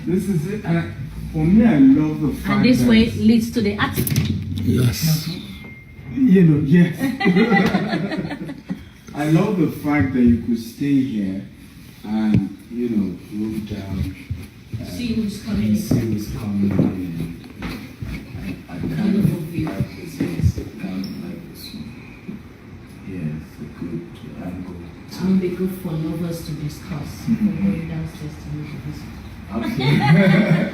This is it. And for me, I love the fact And this way leads to the attic. Yes. You know, yes. I love the fact that you could stay here and, you know, look down. See who's coming in. See who's coming in. I kind of like this. Yes, I kind of like this one. Yeah, it's a good angle. It will be good for lovers to discuss before going downstairs to make a visit.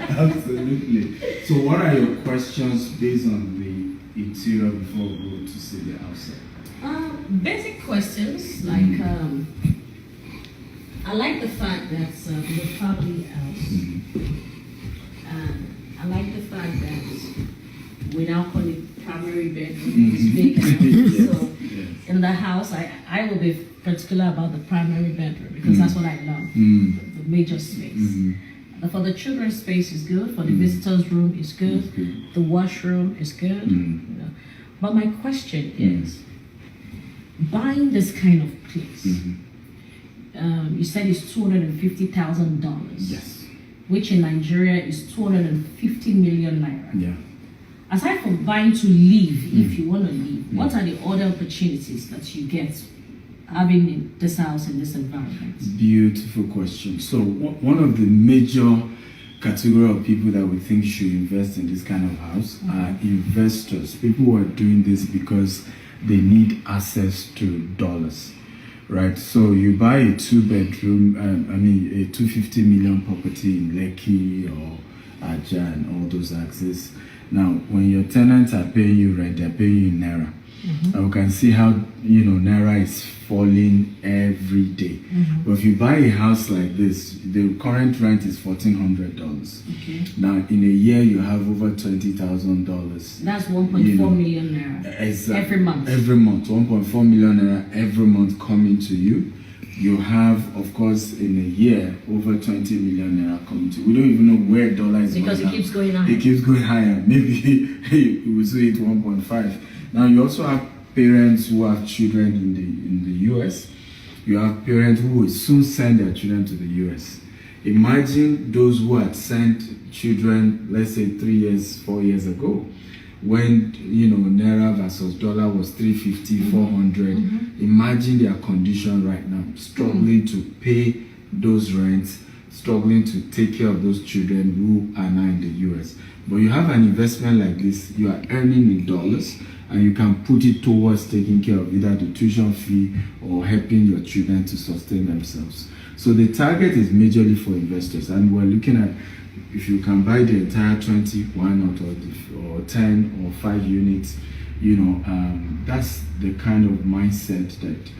Absolutely. So what are your questions based on the interior before we go to see the outside? Basic questions like I like the fact that it's a family house. I like the fact that we now call it primary bedroom. It's big enough. Yes. So in the house, I will be particular about the primary bedroom because that's what I love. The major space. For the children's space is good. For the visitors' room is good. The washroom is good. You know. But my question is, buying this kind of place, you said it's $250,000. Yes. Which in Nigeria is 250 million naira. Yeah. Aside from buying to live, if you want to live, what are the other opportunities that you get having in this house in this environment? Beautiful question. So one of the major category of people that we think should invest in this kind of house are investors. People who are doing this because they need access to dollars, right? So you buy a 2-bedroom, a 250 million property in Lekki or Aja and all those axes. Now, when your tenants are paying you rent, they're paying you in Naira. And we can see how, you know, Naira is falling every day. But if you buy a house like this, the current rent is $1,400. Now, in a year, you have over $20,000. That's 1.4 million naira every month. Every month, 1.4 million naira every month coming to you. You have, of course, in a year, over 20 million naira coming to you. We don't even know where dollar is because it keeps going higher. It keeps going higher. Maybe we will see it 1.5. Now, you also have parents who have children in the US. You have parents who will soon send their children to the US. Imagine those who had sent children, let's say 3 years, 4 years ago, when, you know, Naira versus dollar was 350, 400. Imagine their condition right now, struggling to pay those rents, struggling to take care of those children who are now in the US. But you have an investment like this, you are earning in dollars, and you can put it towards taking care of either the tuition fee or helping your children to sustain themselves. So the target is majorly for investors, and we're looking at if you can buy the entire 20, why not, or 10 or 5 units, you know, that's the kind of mindset that.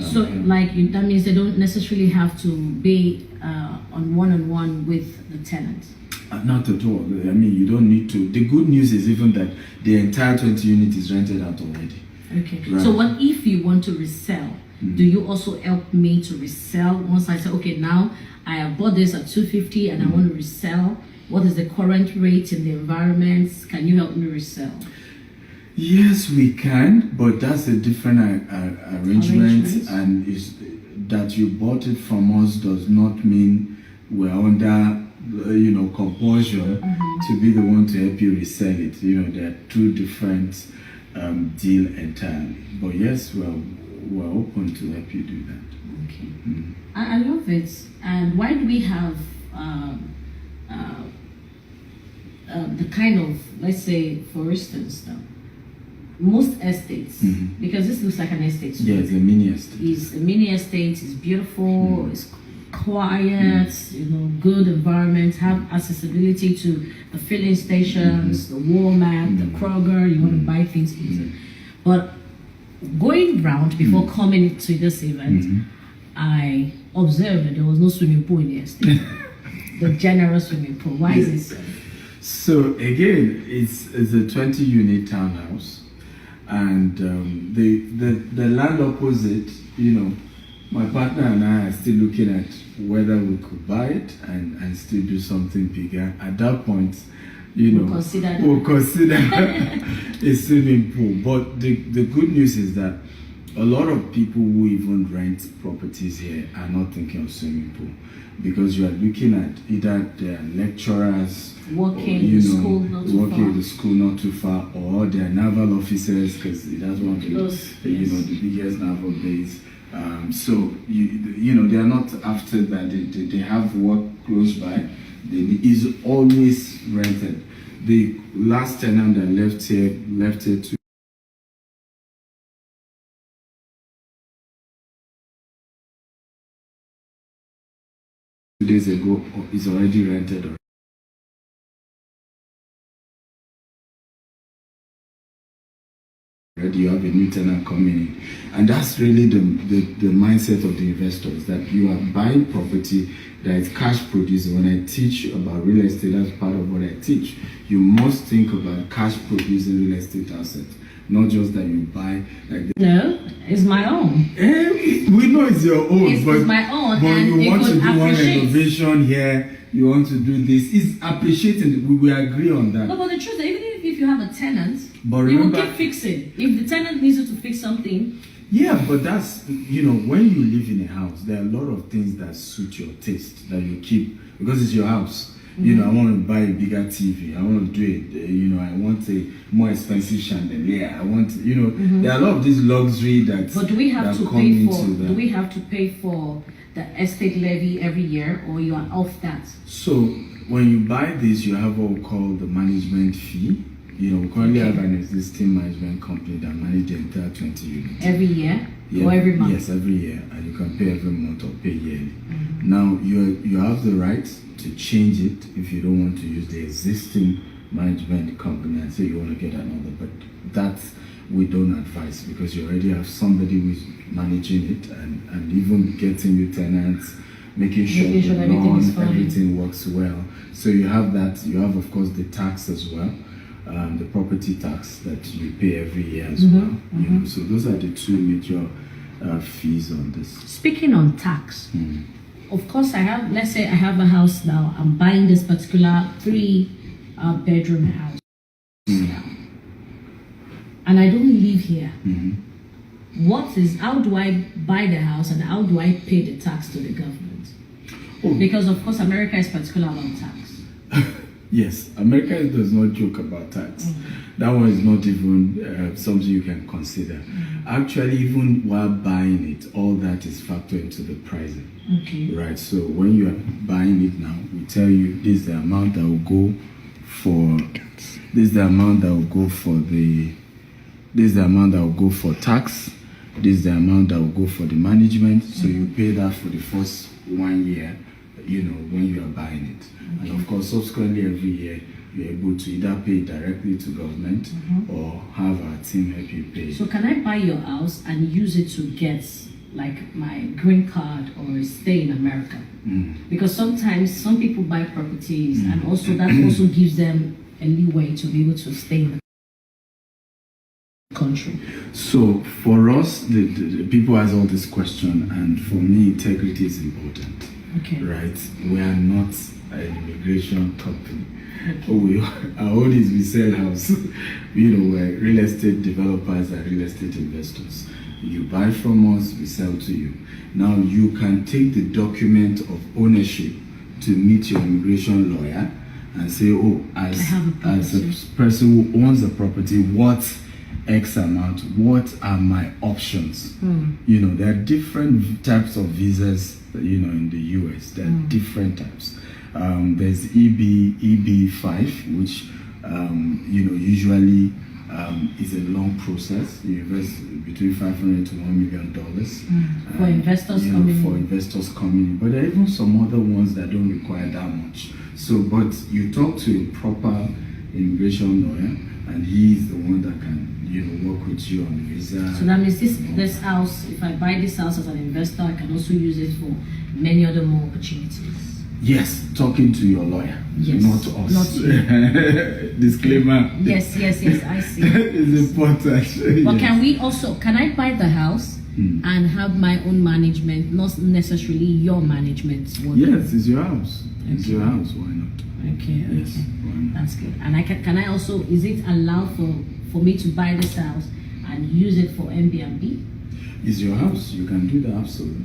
So, that means they don't necessarily have to be on one-on-one with the tenant. Not at all. I mean, you don't need to. The good news is even that the entire 20 unit is rented out already. Okay. Right. So what if you want to resell? Do you also help me to resell? Once I say, okay, now I have bought this at 250 and I want to resell. What is the current rate in the environment? Can you help me resell? Yes, we can, but that's a different arrangement. And that you bought it from us does not mean we're under compulsion to be the one to help you resell it. You know, there are two different deal entirely. But yes, we're open to help you do that. Okay. I love it. And why do we have the kind of, let's say, for instance, now, most estates, because this looks like an estate. Yeah, it's a mini estate. It's a mini estate. It's beautiful. It's quiet, good environment, have accessibility to the filling stations, the Walmart, the Kroger, you want to buy things easy. But going round before coming to this event, I observed that there was no swimming pool in the estate. The general swimming pool. Why is this? So again, it's a 20-unit townhouse, and the land opposite, my partner and I are still looking at whether we could buy it and still do something bigger. At that point, we'll consider a swimming pool. But the good news is that a lot of people who even rent properties here are not thinking of swimming pool, because you are looking at either their lecturers Working or, you in know, school not too working far. in the school not too far, or their naval officers, because that's one of the, Those, you know, yes. the biggest naval base. So you know, they are not after that. They have work close by. Is always rented. The last tenant that left here to 2 days ago is already rented. Already, you have a new tenant coming in, and that's really the mindset of the investors, that you are buying property that is cash producing. When I teach about real estate, that's part of what I teach. You must think about cash producing real estate assets, not just that you buy like the, No, it's my own. we know it's your own, It's but my own, but and you it want to could do one appreciate. renovation here, you want to do this. It's appreciating. We agree on that. No, but the truth is, even if you have a tenant, But you will remember, keep fixing. If the tenant needs you to fix something, yeah, but that's, you know, when you live in a house, there are a lot of things that suit your taste that you keep, because it's your house. You know, I want to buy a bigger TV. I want to do it. You know, I want a more expensive chandelier. I want, you know, there are a lot of this luxury that. but do we have that to come pay for? into that. Do we have to pay for the estate levy every year, or you are off that? So when you buy this, you have what we call the management fee. You know, we currently have an existing management company that manages the entire 20 units. Every year or every month? Yes, every year, and you can pay every month or pay yearly. Now you have the right to change it if you don't want to use the existing management company and say you want to get another, but that we don't advise, because you already have somebody who is managing it, and even getting you tenants, making sure everything works well. So you have that. You have, of course, the tax as well. The property tax that you pay every year as well. You know, so those are the two major fees on this. Speaking on tax, of course, I have. Let's say I have a house now. I'm buying this particular 3-bedroom house, and I don't live here. How do I buy the house, and how do I pay the tax to the government? Because of course, America is particular about tax. Yes, America does not joke about tax. That one is not even something you can consider. Actually, even while buying it, all that is factored into the pricing. Okay. Right. So when you are buying it now, we tell you this is the amount that will go for. This is the amount that will go for the. This is the amount that will go for tax. This is the amount that will go for the management. So you pay that for the first 1 year. You know, when you are buying it. And of course, subsequently every year, you're able to either pay directly to government or have our team help you pay. So can I buy your house and use it to get like my green card or stay in America? Because sometimes some people buy properties and also that also gives them a leeway to be able to stay in the country. So for us, the people ask all this question, and for me, integrity is important. Okay. Right? We are not an immigration company. Our own is we sell house. You know, we're real estate developers and real estate investors. You buy from us, we sell to you. Now you can take the document of ownership to meet your immigration lawyer and say, oh, as a person who owns a property, what X amount, what are my options? You know, there are different types of visas, you know, in the US. There are different types. There's EB5, which, you know, usually is a long process. You invest between $500 to $1 million. For investors coming in. For investors coming in. But there are even some other ones that don't require that much. So, but you talk to a proper immigration lawyer, and he is the one that can, you know, work with you on the visa. So that means this house, if I buy this house as an investor, I can also use it for many other more opportunities. Yes, talking to your lawyer, yes, not us. Not you. Disclaimer. Yes, I see. It's important. But yes. can I buy the house and have my own management, not necessarily your management? Yes, it's your house. It's your house. Why not? Okay. Yes. Why not? That's good. And can I also, is it allowed for me to buy this house and use it for Airbnb? It's your house. You can do that absolutely.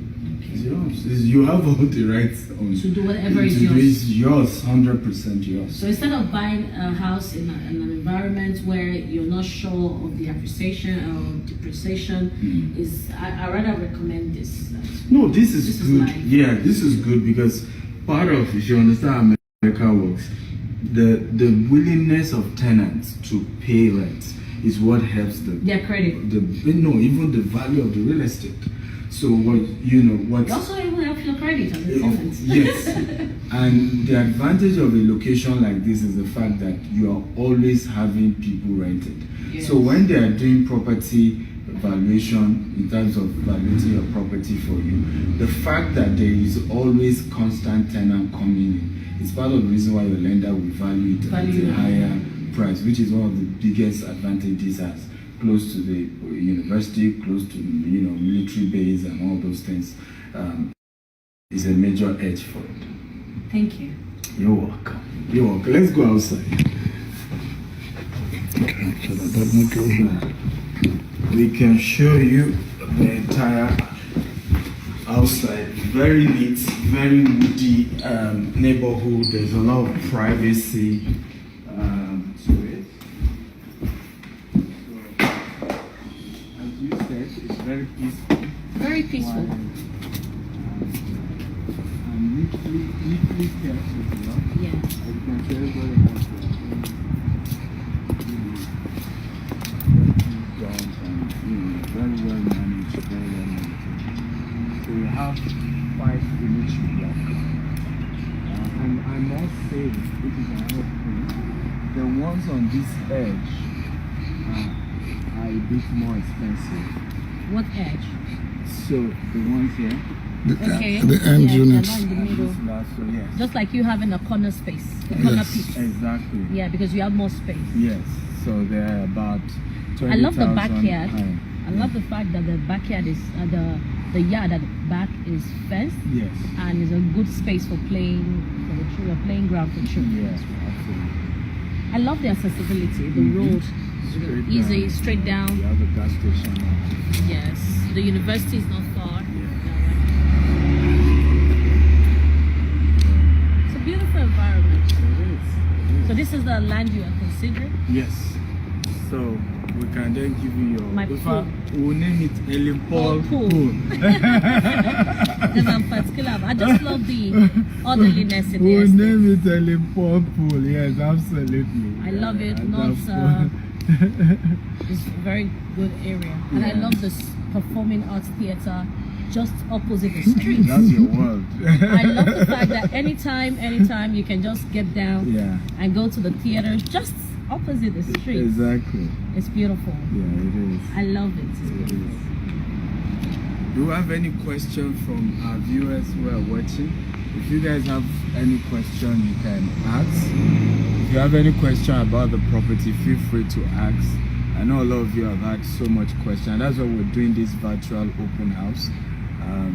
It's your house. You have all the rights on To do whatever is to do yours. is yours, 100% yours. So instead of buying a house in an environment where you're not sure of the appreciation or depreciation, I rather recommend this. No, this is good. life. Yeah, this is good because part of, if you understand how America works, the willingness of tenants to pay rent is what helps Their credit. even the value of the real estate. So what It also even helps your credit as a tenant. Yes, and the advantage of a location like this is the fact that you are always having people rented. Yes. So when they are doing property valuation in terms of valuing your property for you, the fact that there is always constant tenant coming in is part of the reason why your lender will value it at a higher price, which is one of the biggest advantages as close to the university, close to military base and all those things. Is a major edge for it. Thank you. You're welcome. You're welcome. Let's go outside. Okay, so that doesn't go here. We can show you the entire outside. Very neat, very woody neighborhood. There's a lot of privacy to it. So, as you said, it's very peaceful. Very peaceful. And neatly kept as well. Yeah. As you can see, everybody has their own grounds and very well managed, very well maintained. So you have 5 units to block. And I must say, which is another thing, the ones on this edge are a bit more expensive. What edge? So the ones here, Okay. The end Yeah, units. they're not in the middle. so yes. Just like you having a corner space, a corner Yes. piece. Exactly. Yeah, because you have more space. Yes. So they're about 20,000. I love the backyard. high. I love the fact that the backyard is the yard at the back is fenced Yes. and is a good space for playing for the children, playing ground for children. Yes, absolutely. I love the accessibility, the road, Straight easy, down. straight down. You have a gas station. Yes, the university is not far. It's a beautiful environment. It is. So this is the land you are considering. Yes. So we can then give you your. My in pool. fact, we'll name it Helen Paul Pool. Pool. Because I'm particular. I just love the orderliness in the We'll estate. name it Helen Paul Pool. Yes, absolutely. I love it. And Not that's- it's a very good area, and I Yeah. love this performing arts theater just opposite the street. That's your world. I love the fact that anytime you can just get down Yeah. and go to the theater just opposite the street. Exactly. It's beautiful. Yeah, it is. I love it. It's It beautiful. is. Do you have any question from our viewers who are watching? If you guys have any question, you can ask. If you have any question about the property, feel free to ask. I know a lot of you have had so much question. That's why we're doing this virtual open house,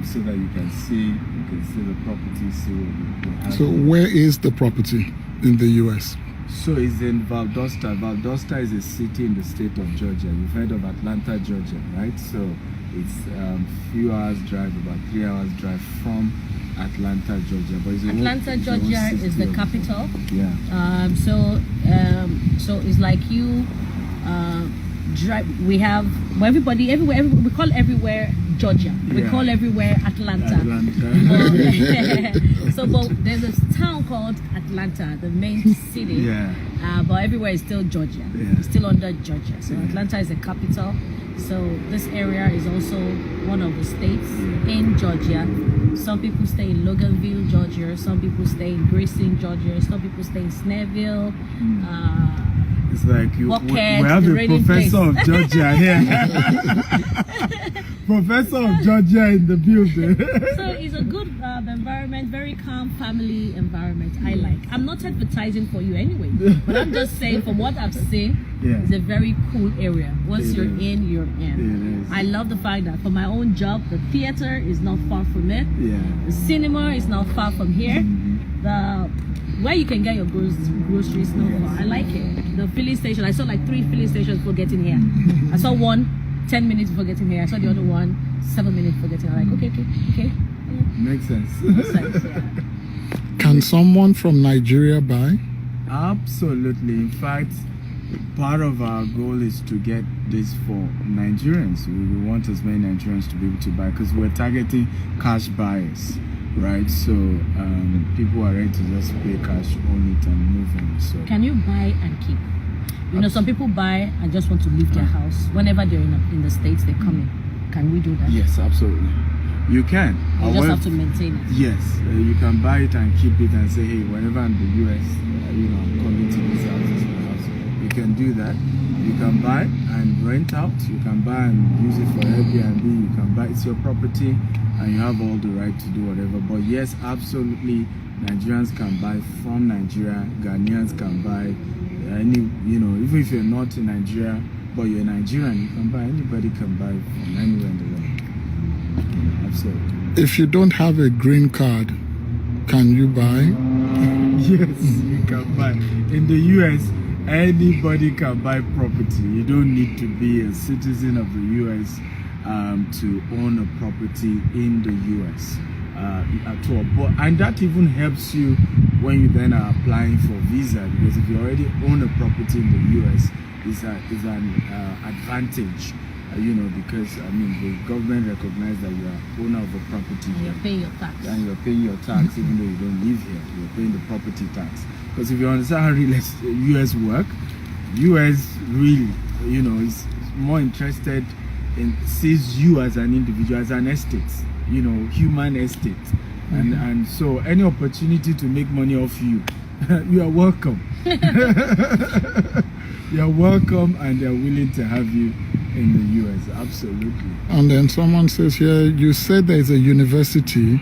so that you can see the property, see what we have. So where is the property in the US? So it's in Valdosta. Valdosta is a city in the state of Georgia. You've heard of Atlanta, Georgia, right? So it's few hours drive, about 3 hours drive from Atlanta, Georgia. But it's Atlanta, Georgia is the capital. Yeah. So it's like you drive. We have everybody everywhere. We call everywhere Georgia. We Yeah. call everywhere Atlanta. But there's a town called Atlanta, the main city. Yeah. But everywhere is still Georgia. Yeah. It's still under Georgia. So Yeah. Atlanta is the capital. So this area is also one of the states in Georgia. Some people stay in Loganville, Georgia. Some people stay in Grayson, Georgia. Some people stay in Snellville. It's like we Bucket, have the a raining professor place. of Georgia here. Professor of Georgia in the building. So it's a good environment, very calm family environment. I like. I'm not advertising for you anyway, but I'm just saying from what I've seen, Yeah. it's a very cool area. Once It you're is. in, you're in. It is. I love the fact that for my own job, the theater is not far from it. Yeah. The cinema is not far from here. The where you can get your groceries not Yes. far. I like it. The filling station. I saw like 3 filling stations before getting here. I saw one 10 minutes before getting here. I saw the other one 7 minutes for getting. I'm like, okay. Makes sense. Makes sense, yeah. Can someone from Nigeria buy? Absolutely. In fact, part of our goal is to get this for Nigerians. We want as many Nigerians to be able to buy because we're targeting cash buyers, right? So people are ready to just pay cash on it and move on. So Can you buy and keep? You know, some people buy and just want to leave their house. Whenever they're in the States, they come in. Can we do that? yes, absolutely. You can. You just have to maintain it. Yes, you can buy it and keep it and say, hey, whenever I'm in the US, I'm coming to this house, this is my house. You can do that. You can buy and rent out. You can buy and use it for Airbnb. You can buy, it's your property and you have all the right to do whatever. But yes, absolutely, Nigerians can buy from Nigeria. Ghanaians can buy any, even if you're not in Nigeria, but you're Nigerian, you can buy, anybody can buy from anywhere in the world. Absolutely. If you don't have a green card, can you buy? Yes, you can buy. In the US, anybody can buy property. You don't need to be a citizen of the US to own a property in the US at all. And that even helps you when you then are applying for visa, because if you already own a property in the US, it's an advantage. Because the government recognizes that you are owner of a property. And you're paying your tax. And you're paying your tax even though you don't live here. You're paying the property tax. Because if you understand how US work, US really, is more interested in sees you as an individual, as an estate, human estate. And so any opportunity to make money off you, you are welcome. You're welcome, and they're willing to have you in the US, absolutely. And then someone says here, you said there's a university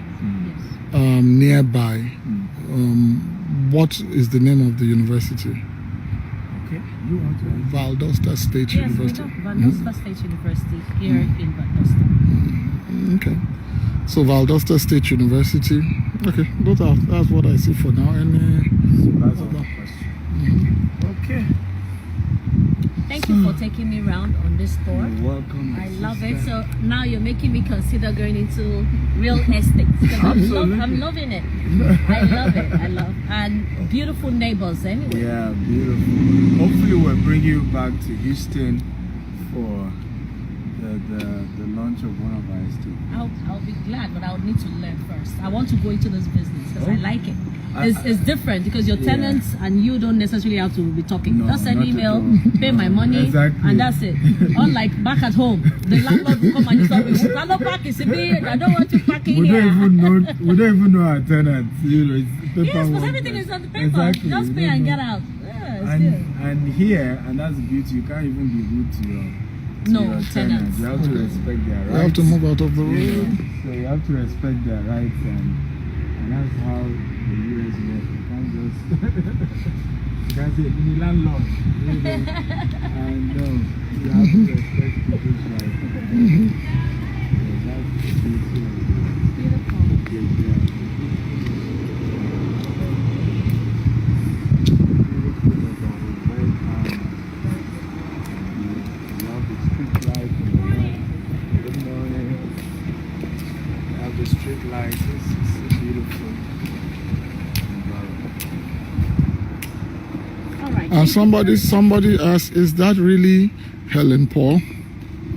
nearby. What is the name of the university? Okay, you want to? Valdosta State Yes, University. Valdosta State University here in Valdosta. Okay. So Valdosta State University. Okay, that's what I see for now. And That's all the question. Okay. Thank you for taking me around on this tour. You're welcome. I love it. So now you're making me consider going into real estate. I'm loving it. I love and beautiful neighbors anyway. Yeah, beautiful. Hopefully we'll bring you back to Houston for the launch of one of our estates. I'll be glad, but I'll need to learn first. I want to go into this business because I like it. It's different because your tenants and you don't necessarily have to be talking. No, just send not email, at all. pay my money, Exactly. and that's it. Unlike back at home, the landlord will come and tell me, I don't want to park in We here. don't even know our tenants. It's paperwork. Yes, but everything is on the paper. Exactly. Just pay and get out. Yeah, it's good. And here, and that's the beauty, you can't even be rude to your tenants. You have to respect their rights. you have to move out of the road. So you have to respect their rights, and that's how the US works. You can't just you can't say the landlord. And no, you have to respect people's rights. So that's the beauty of it. Beautiful. Street lights, it's beautiful environment. All right. And somebody asked, is that really Helen Paul?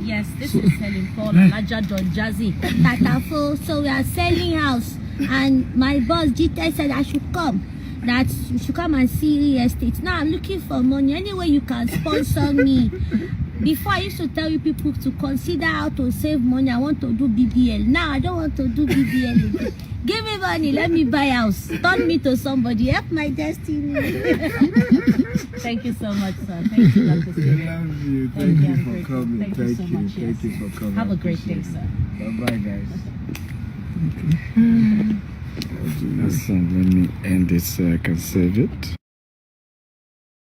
Yes, this is Helen Paul and Aja Don Jazzy. Tatafo. So we are selling house, and my boss Gtext said I should come. That you should come and see real estate. Now I'm looking for money. Anyway, you can sponsor me. Before I used to tell you people to consider how to save money. I want to do BBL. Now I don't want to do BBL again. Give me money, let me buy house. Turn me to somebody. Help my destiny. Thank you so much, sir. Thank you, Dr. I Sylvia. love you. Thank Thank you, you I'm for grateful. coming. Thank you so much, yes. Thank you for coming. Have a great day, sir. Bye bye, guys. Let me end it so I can save it.